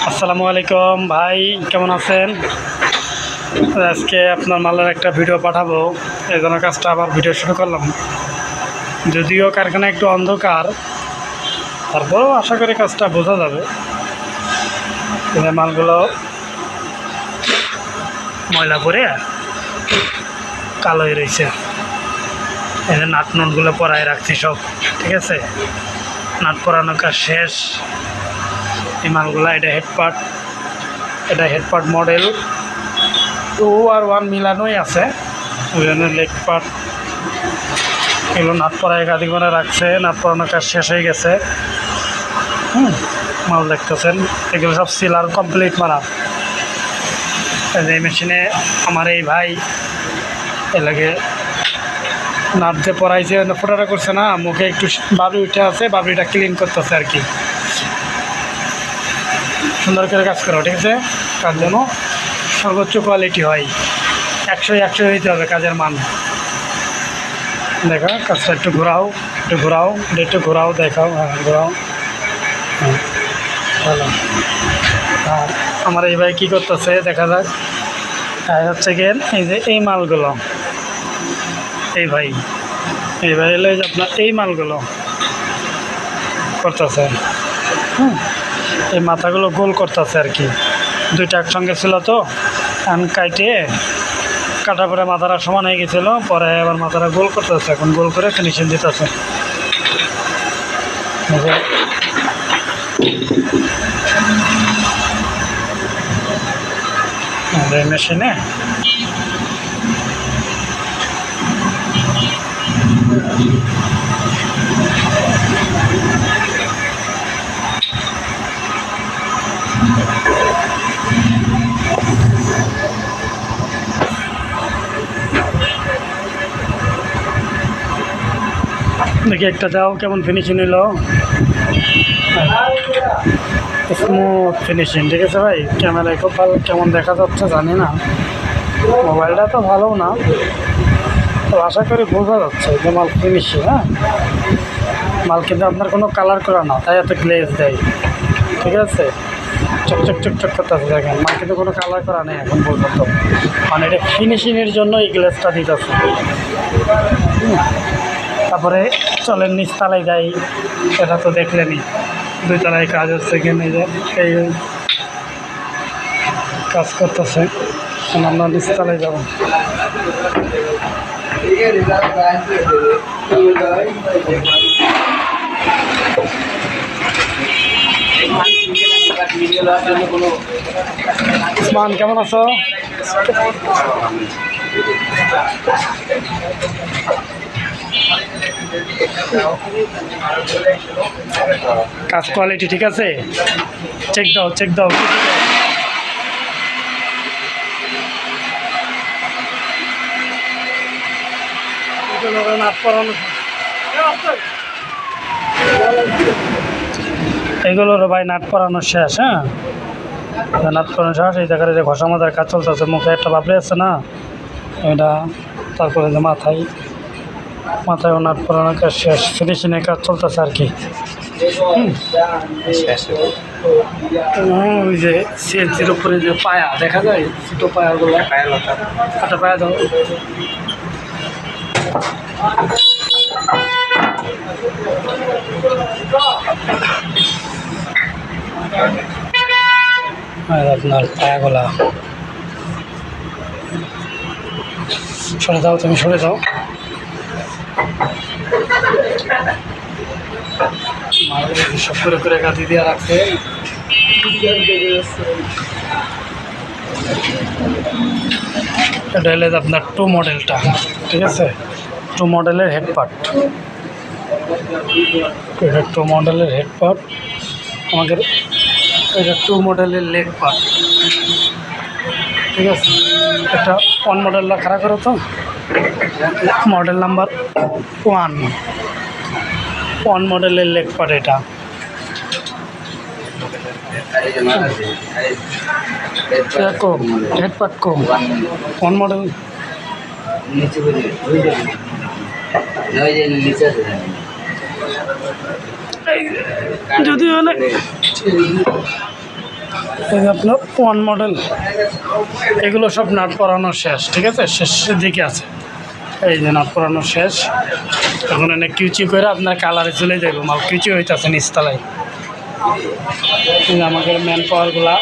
আসসালামু আলাইকুম ভাই, কেমন আছেন? আজকে আপনার মালের একটা ভিডিও পাঠাবো, এই জন্য কাজটা আবার ভিডিও শুরু করলাম। যদিও কারখানা একটু অন্ধকার, তারপরেও আশা করি কাজটা বোঝা যাবে। মালগুলো ময়লা করে কালো হয়ে রয়েছে। এই যে নাট নটগুলো পরায় রাখছি সব, ঠিক আছে। নাট পরানোর কাজ শেষ। এই মালগুলো, এটা হেডপার্ট মডেল 2 আর 1 মিলানোই আছে। ওই জন্য লেগ পার্ট এগুলো নাট পরায় গাদি করে রাখছে। নাট পরানোর কাজ শেষ হয়ে গেছে। মাল দেখতেছেন, এগুলো সব সিলার কমপ্লিট মারা। এই মেশিনে আমার এই ভাই এলাকে নাট যে পরাইছে, ফোটাটা করছে না, মুখে একটু বাবরি উঠে আছে, বাবরিটা ক্লিন করতেছে আর কি। সুন্দর করে কাজ করো, ঠিক আছে। কাজ যেন সর্বোচ্চ কোয়ালিটি হয়, 100 হইতে হবে কাজের মান। দেখো কাজটা একটু ঘোরাও, দেখাও। হ্যাঁ, ঘোরাও। ভালো। আর আমার এই ভাই কী করতেছে দেখা যাক। হচ্ছে গিয়ে এই যে এই মালগুলো, এই ভাই এলে যে আপনার এই মালগুলো করতেছে। এই মাথাগুলো গোল করতেছে আর কি। দুইটা একসঙ্গে ছিল তো, কাটার পরে মাথাটা সমান হয়ে গেছিল, পরে আবার মাথাটা গোল করতেছে। এখন গোল করে ফিনিশিং দিতেছে মেশিনে। দেখি একটা দাও, কেমন ফিনিশিং হইলো। স্মুথ ফিনিশিং, ঠিক আছে ভাই। ক্যামেরায় খুব ভালো, কেমন দেখা যাচ্ছে জানি না, মোবাইলটা তো ভালো না, তো আশা করি বোঝা যাচ্ছে যে মাল ফিনিশিং। হ্যাঁ, মাল কিন্তু আপনার কোনো কালার করা না, তাই এত গ্লেজ দেয়, ঠিক আছে। চকচক করতেছে, দেখেন মাল কিন্তু কোনো কালার করা নেই এখন পর্যন্ত। মানে এটা ফিনিশিংয়ের জন্য এই গ্লেজটা দিতেছে। তারপরে চলেন নিচতলায় যাই, এটা তো দেখলেনই। 2 তলায় কাজ হচ্ছে, এখানে যে এই কাজ করতেছে। আমরা নিচতলায় যাব। ওসমান, কেমন আছো? কাজ কোয়ালিটি ঠিক আছে? চেক দাও। এগুলোর ভাই নাট পরানো শেষ। হ্যাঁ, নাট পরানো শেষ। এই জায়গায় যে ঘষা মাথার কাজ চলতেছে, মুখে একটা বাবরি আছে না, এটা। তারপরে যে মাথায় নাট পরানোর কাজ শেষ, ফিনিশিংয়ের কাজ চলতেছে আর কি। ওই যে সিএনজির উপরে যে পায়া দেখা যায়, ছোটো পায়াগুলো, একটা পায়া দাও। আপনার পায়াগুলা সরে দাও, তুমি সরে দাও। সব করে গাদি দিয়ে রাখছে। এটা হলে আপনার 2 মডেলটা, ঠিক আছে। 2 মডেলের হেডপার্ট, এটা 2 মডেলের হেডপার্ট। আমাদের এটা 2 মডেলের লেগ পার্ট, ঠিক আছে। এটা 1 মডেলটা খারাপ করো তো, মডেল নাম্বার 1 মডেলের লেগ পার্ট এটা। কম হেডপার্ট কম, 1 মডেল। যদিও অনেক এই যে আপনার ওয়ান মডেল, এগুলো সব নাট পরানো শেষ, ঠিক আছে, শেষের দিকে আছে। এই যে নাট পরানো শেষ, এখন এনে কিউচি করে আপনার কালারে চলে যাবে, মাল কিউচি হইতেছে নিচতলায়। আমাদের ম্যান পাওয়ারগুলা